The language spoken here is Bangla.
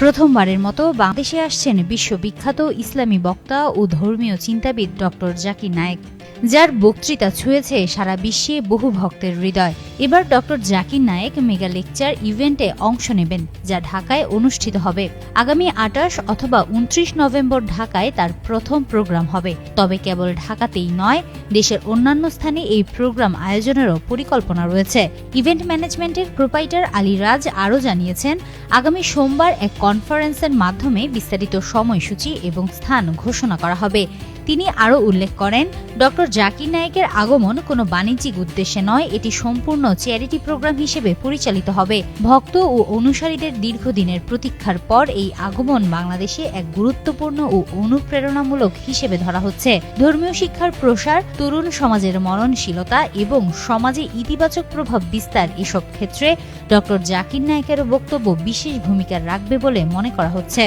প্রথমবারের মতো বাংলাদেশে আসছেন বিশ্ববিখ্যাত ইসলামী বক্তা ও ধর্মীয় চিন্তাবিদ ডক্টর জাকির নায়েক, যার বক্তৃতা ছুঁয়েছে সারা বিশ্বে বহু ভক্তের হৃদয়। এবার doctor Zakir Naik mega lecture ইভেন্টে অংশ নেবেন, যা ঢাকায় অনুষ্ঠিত হবে। আগামী ২৮ অথবা ২৯ নভেম্বর ঢাকায় তার প্রথম প্রোগ্রাম হবে। তবে কেবল ঢাকাতেই নয়, দেশের অন্যান্য স্থানে এই প্রোগ্রাম আয়োজনেরও পরিকল্পনা রয়েছে। ইভেন্ট ম্যানেজমেন্টের প্রোপাইটার আলী রাজ আরও জানিয়েছেন, আগামী সোমবার এক কনফারেন্সের মাধ্যমে বিস্তারিত সময়সূচি এবং স্থান ঘোষণা করা হবে। তিনি আরও উল্লেখ করেন, ডক্টর জাকির নায়েকের আগমন কোনো বাণিজ্যিক উদ্দেশ্যে নয়, এটি সম্পূর্ণ চ্যারিটি প্রোগ্রাম হিসেবে পরিচালিত হবে। ভক্ত ও অনুসারীদের দীর্ঘদিনের প্রতীক্ষার পর এই আগমন বাংলাদেশে এক গুরুত্বপূর্ণ ও অনুপ্রেরণামূলক হিসেবে ধরা হচ্ছে। ধর্মীয় শিক্ষার প্রসার, তরুণ সমাজের মননশীলতা এবং সমাজে ইতিবাচক প্রভাব বিস্তার, এসব ক্ষেত্রে ডক্টর জাকির নায়েকের বক্তব্য বিশেষ ভূমিকা রাখবে বলে মনে করা হচ্ছে।